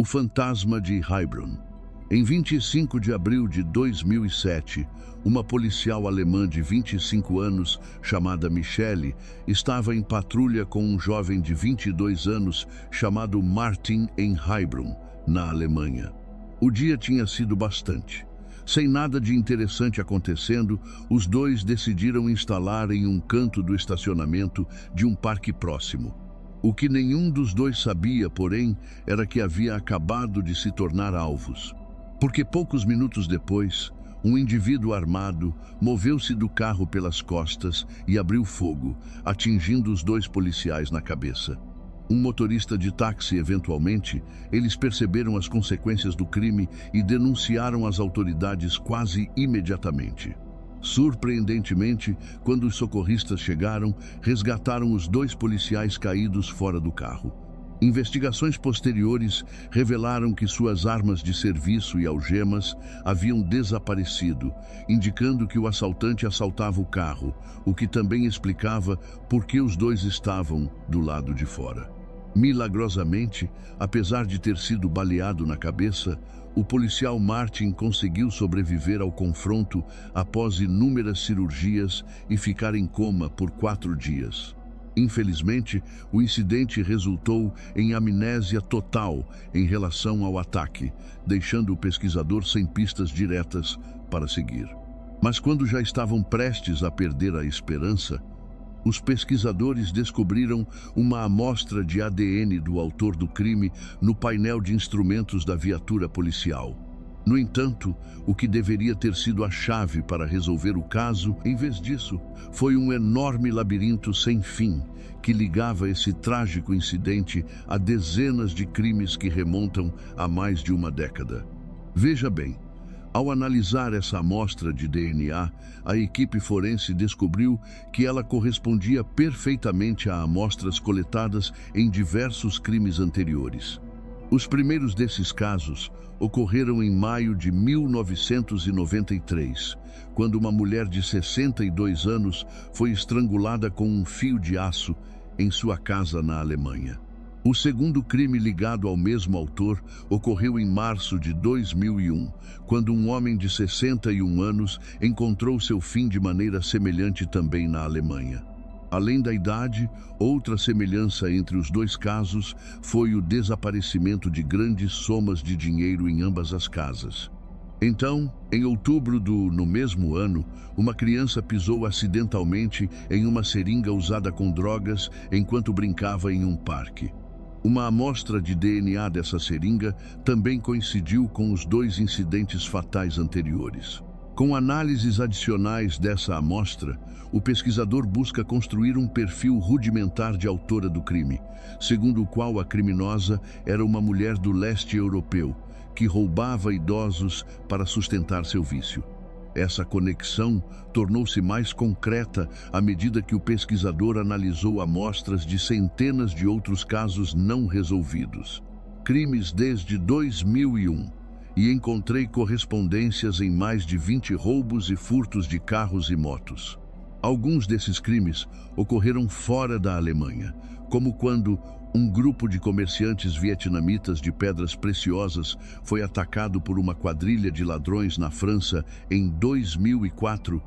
O fantasma de Heilbronn. Em 25 de abril de 2007, uma policial alemã de 25 anos, chamada Michelle, estava em patrulha com um jovem de 22 anos, chamado Martin, em Heilbronn, na Alemanha. O dia tinha sido bastante. Sem nada de interessante acontecendo, os dois decidiram instalar em um canto do estacionamento de um parque próximo. O que nenhum dos dois sabia, porém, era que havia acabado de se tornar alvos. Porque poucos minutos depois, um indivíduo armado moveu-se do carro pelas costas e abriu fogo, atingindo os dois policiais na cabeça. Um motorista de táxi, eventualmente, eles perceberam as consequências do crime e denunciaram as autoridades quase imediatamente. Surpreendentemente, quando os socorristas chegaram, resgataram os dois policiais caídos fora do carro. Investigações posteriores revelaram que suas armas de serviço e algemas haviam desaparecido, indicando que o assaltante assaltava o carro, o que também explicava por que os dois estavam do lado de fora. Milagrosamente, apesar de ter sido baleado na cabeça, o policial Martin conseguiu sobreviver ao confronto após inúmeras cirurgias e ficar em coma por 4 dias. Infelizmente, o incidente resultou em amnésia total em relação ao ataque, deixando o pesquisador sem pistas diretas para seguir. Mas quando já estavam prestes a perder a esperança, os pesquisadores descobriram uma amostra de ADN do autor do crime no painel de instrumentos da viatura policial. No entanto, o que deveria ter sido a chave para resolver o caso, em vez disso, foi um enorme labirinto sem fim que ligava esse trágico incidente a dezenas de crimes que remontam a mais de uma década. Veja bem, ao analisar essa amostra de DNA, a equipe forense descobriu que ela correspondia perfeitamente a amostras coletadas em diversos crimes anteriores. Os primeiros desses casos ocorreram em maio de 1993, quando uma mulher de 62 anos foi estrangulada com um fio de aço em sua casa na Alemanha. O segundo crime ligado ao mesmo autor ocorreu em março de 2001, quando um homem de 61 anos encontrou seu fim de maneira semelhante também na Alemanha. Além da idade, outra semelhança entre os dois casos foi o desaparecimento de grandes somas de dinheiro em ambas as casas. Então, em outubro no mesmo ano, uma criança pisou acidentalmente em uma seringa usada com drogas enquanto brincava em um parque. Uma amostra de DNA dessa seringa também coincidiu com os dois incidentes fatais anteriores. Com análises adicionais dessa amostra, o pesquisador busca construir um perfil rudimentar de autora do crime, segundo o qual a criminosa era uma mulher do leste europeu, que roubava idosos para sustentar seu vício. Essa conexão tornou-se mais concreta à medida que o pesquisador analisou amostras de centenas de outros casos não resolvidos. Crimes desde 2001. E encontrei correspondências em mais de 20 roubos e furtos de carros e motos. Alguns desses crimes ocorreram fora da Alemanha, como quando um grupo de comerciantes vietnamitas de pedras preciosas foi atacado por uma quadrilha de ladrões na França em 2004,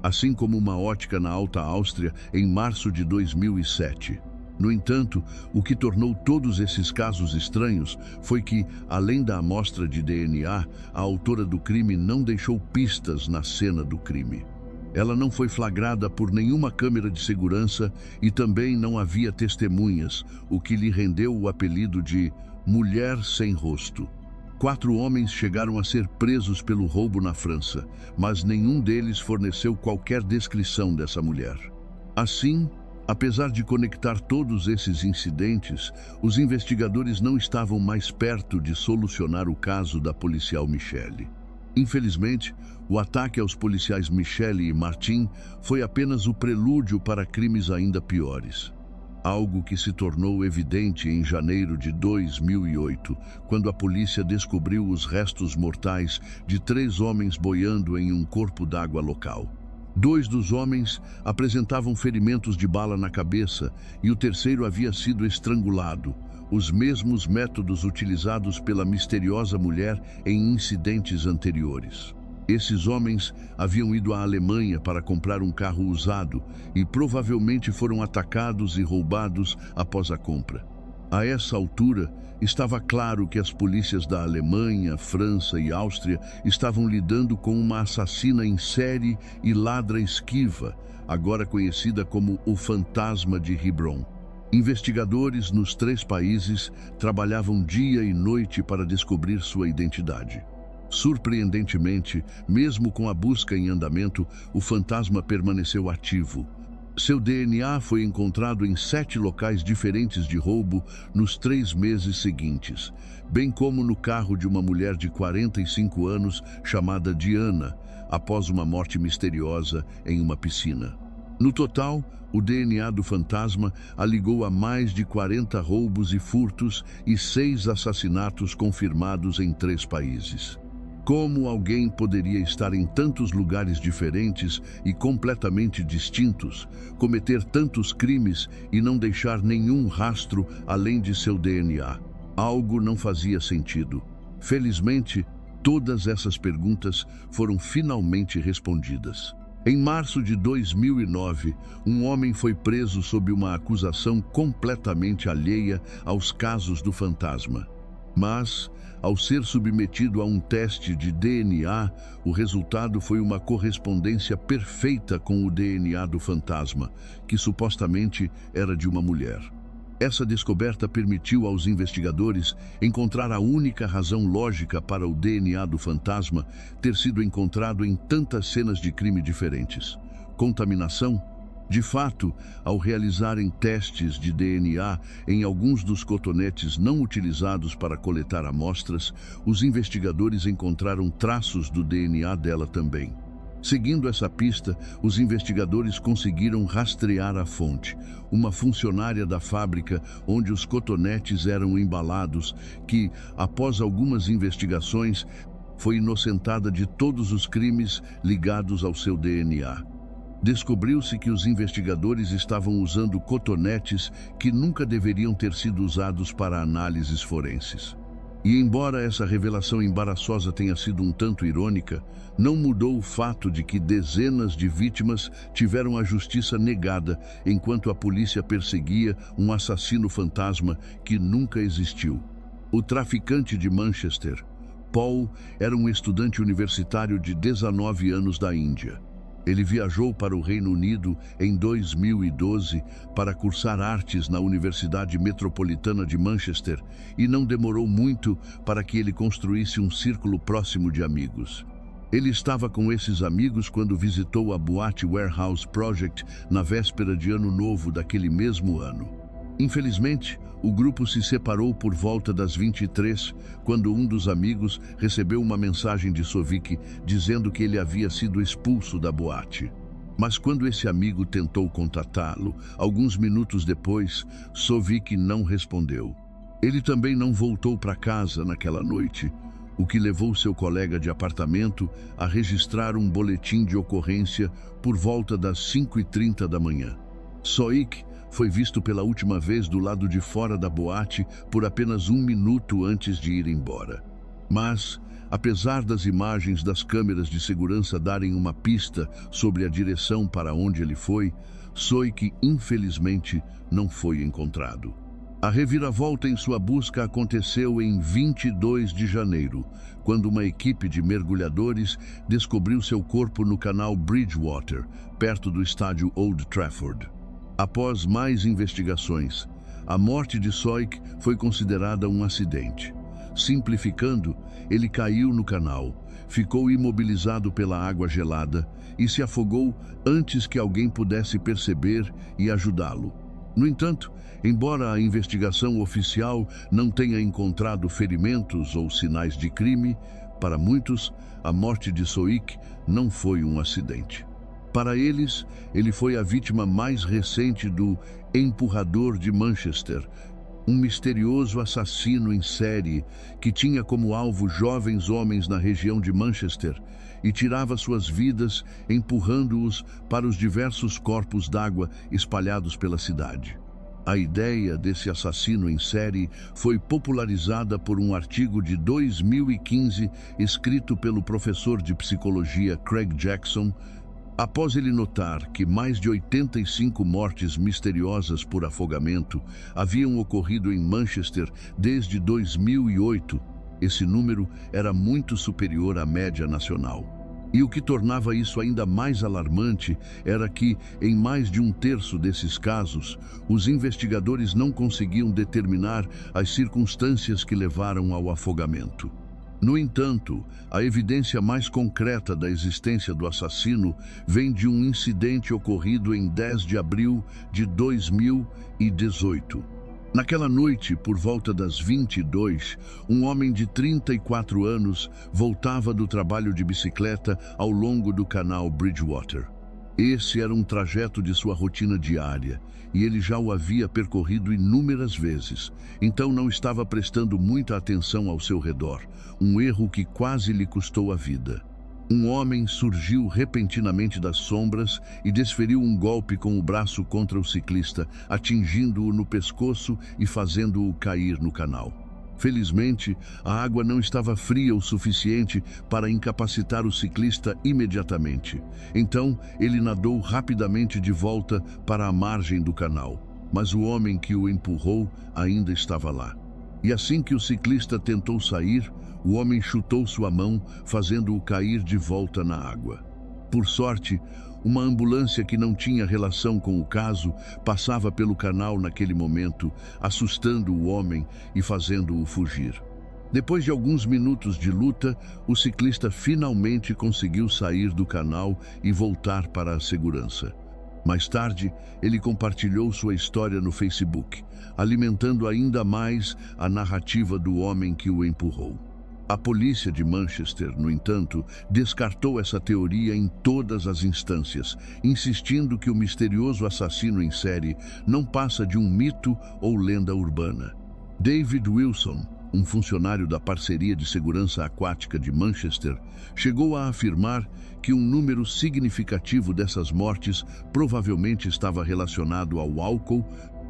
assim como uma ótica na Alta Áustria em março de 2007. No entanto, o que tornou todos esses casos estranhos foi que, além da amostra de DNA, a autora do crime não deixou pistas na cena do crime. Ela não foi flagrada por nenhuma câmera de segurança e também não havia testemunhas, o que lhe rendeu o apelido de Mulher Sem Rosto. 4 homens chegaram a ser presos pelo roubo na França, mas nenhum deles forneceu qualquer descrição dessa mulher. Assim, apesar de conectar todos esses incidentes, os investigadores não estavam mais perto de solucionar o caso da policial Michelle. Infelizmente, o ataque aos policiais Michelle e Martin foi apenas o prelúdio para crimes ainda piores. Algo que se tornou evidente em janeiro de 2008, quando a polícia descobriu os restos mortais de 3 homens boiando em um corpo d'água local. 2 dos homens apresentavam ferimentos de bala na cabeça e o terceiro havia sido estrangulado, os mesmos métodos utilizados pela misteriosa mulher em incidentes anteriores. Esses homens haviam ido à Alemanha para comprar um carro usado e provavelmente foram atacados e roubados após a compra. A essa altura, estava claro que as polícias da Alemanha, França e Áustria estavam lidando com uma assassina em série e ladra esquiva, agora conhecida como o Fantasma de Hebron. Investigadores nos 3 países trabalhavam dia e noite para descobrir sua identidade. Surpreendentemente, mesmo com a busca em andamento, o fantasma permaneceu ativo. Seu DNA foi encontrado em 7 locais diferentes de roubo nos 3 meses seguintes, bem como no carro de uma mulher de 45 anos chamada Diana, após uma morte misteriosa em uma piscina. No total, o DNA do fantasma a ligou a mais de 40 roubos e furtos e 6 assassinatos confirmados em 3 países. Como alguém poderia estar em tantos lugares diferentes e completamente distintos, cometer tantos crimes e não deixar nenhum rastro além de seu DNA? Algo não fazia sentido. Felizmente, todas essas perguntas foram finalmente respondidas. Em março de 2009, um homem foi preso sob uma acusação completamente alheia aos casos do fantasma. Mas, ao ser submetido a um teste de DNA, o resultado foi uma correspondência perfeita com o DNA do fantasma, que supostamente era de uma mulher. Essa descoberta permitiu aos investigadores encontrar a única razão lógica para o DNA do fantasma ter sido encontrado em tantas cenas de crime diferentes. Contaminação? De fato, ao realizarem testes de DNA em alguns dos cotonetes não utilizados para coletar amostras, os investigadores encontraram traços do DNA dela também. Seguindo essa pista, os investigadores conseguiram rastrear a fonte, uma funcionária da fábrica onde os cotonetes eram embalados, que, após algumas investigações, foi inocentada de todos os crimes ligados ao seu DNA. Descobriu-se que os investigadores estavam usando cotonetes que nunca deveriam ter sido usados para análises forenses. E embora essa revelação embaraçosa tenha sido um tanto irônica, não mudou o fato de que dezenas de vítimas tiveram a justiça negada enquanto a polícia perseguia um assassino fantasma que nunca existiu. O traficante de Manchester, Paul, era um estudante universitário de 19 anos da Índia. Ele viajou para o Reino Unido em 2012 para cursar artes na Universidade Metropolitana de Manchester e não demorou muito para que ele construísse um círculo próximo de amigos. Ele estava com esses amigos quando visitou a boate Warehouse Project na véspera de Ano Novo daquele mesmo ano. Infelizmente, o grupo se separou por volta das 23, quando um dos amigos recebeu uma mensagem de Sovic dizendo que ele havia sido expulso da boate. Mas quando esse amigo tentou contatá-lo, alguns minutos depois, Sovic não respondeu. Ele também não voltou para casa naquela noite, o que levou seu colega de apartamento a registrar um boletim de ocorrência por volta das 5h30 da manhã. Sovic foi visto pela última vez do lado de fora da boate por apenas 1 minuto antes de ir embora. Mas, apesar das imagens das câmeras de segurança darem uma pista sobre a direção para onde ele foi, Sovic, infelizmente, não foi encontrado. A reviravolta em sua busca aconteceu em 22 de janeiro, quando uma equipe de mergulhadores descobriu seu corpo no canal Bridgewater, perto do estádio Old Trafford. Após mais investigações, a morte de Sovic foi considerada um acidente. Simplificando, ele caiu no canal, ficou imobilizado pela água gelada e se afogou antes que alguém pudesse perceber e ajudá-lo. No entanto, embora a investigação oficial não tenha encontrado ferimentos ou sinais de crime, para muitos, a morte de Sovic não foi um acidente. Para eles, ele foi a vítima mais recente do empurrador de Manchester, um misterioso assassino em série que tinha como alvo jovens homens na região de Manchester e tirava suas vidas empurrando-os para os diversos corpos d'água espalhados pela cidade. A ideia desse assassino em série foi popularizada por um artigo de 2015 escrito pelo professor de psicologia Craig Jackson, após ele notar que mais de 85 mortes misteriosas por afogamento haviam ocorrido em Manchester desde 2008. Esse número era muito superior à média nacional. E o que tornava isso ainda mais alarmante era que, em mais de um terço desses casos, os investigadores não conseguiam determinar as circunstâncias que levaram ao afogamento. No entanto, a evidência mais concreta da existência do assassino vem de um incidente ocorrido em 10 de abril de 2018. Naquela noite, por volta das 22, um homem de 34 anos voltava do trabalho de bicicleta ao longo do canal Bridgewater. Esse era um trajeto de sua rotina diária e ele já o havia percorrido inúmeras vezes, então não estava prestando muita atenção ao seu redor, um erro que quase lhe custou a vida. Um homem surgiu repentinamente das sombras e desferiu um golpe com o braço contra o ciclista, atingindo-o no pescoço e fazendo-o cair no canal. Felizmente, a água não estava fria o suficiente para incapacitar o ciclista imediatamente. Então, ele nadou rapidamente de volta para a margem do canal, mas o homem que o empurrou ainda estava lá. E assim que o ciclista tentou sair, o homem chutou sua mão, fazendo-o cair de volta na água. Por sorte, uma ambulância que não tinha relação com o caso passava pelo canal naquele momento, assustando o homem e fazendo-o fugir. Depois de alguns minutos de luta, o ciclista finalmente conseguiu sair do canal e voltar para a segurança. Mais tarde, ele compartilhou sua história no Facebook, alimentando ainda mais a narrativa do homem que o empurrou. A polícia de Manchester, no entanto, descartou essa teoria em todas as instâncias, insistindo que o misterioso assassino em série não passa de um mito ou lenda urbana. David Wilson, um funcionário da Parceria de Segurança Aquática de Manchester, chegou a afirmar que um número significativo dessas mortes provavelmente estava relacionado ao álcool,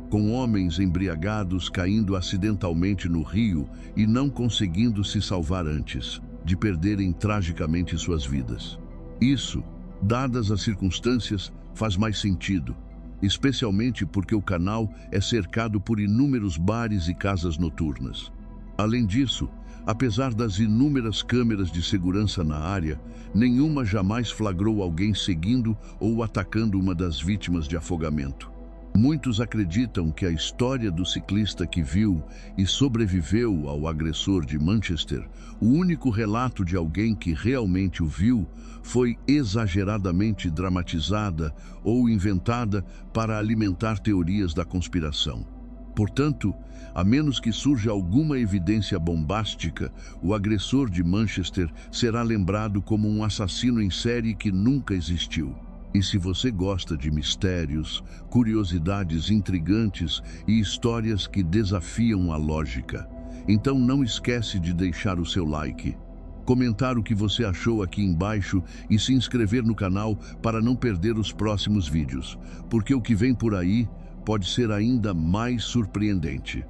com homens embriagados caindo acidentalmente no rio e não conseguindo se salvar antes de perderem tragicamente suas vidas. Isso, dadas as circunstâncias, faz mais sentido, especialmente porque o canal é cercado por inúmeros bares e casas noturnas. Além disso, apesar das inúmeras câmeras de segurança na área, nenhuma jamais flagrou alguém seguindo ou atacando uma das vítimas de afogamento. Muitos acreditam que a história do ciclista que viu e sobreviveu ao agressor de Manchester, o único relato de alguém que realmente o viu, foi exageradamente dramatizada ou inventada para alimentar teorias da conspiração. Portanto, a menos que surja alguma evidência bombástica, o agressor de Manchester será lembrado como um assassino em série que nunca existiu. E se você gosta de mistérios, curiosidades intrigantes e histórias que desafiam a lógica, então não esquece de deixar o seu like, comentar o que você achou aqui embaixo e se inscrever no canal para não perder os próximos vídeos, porque o que vem por aí pode ser ainda mais surpreendente.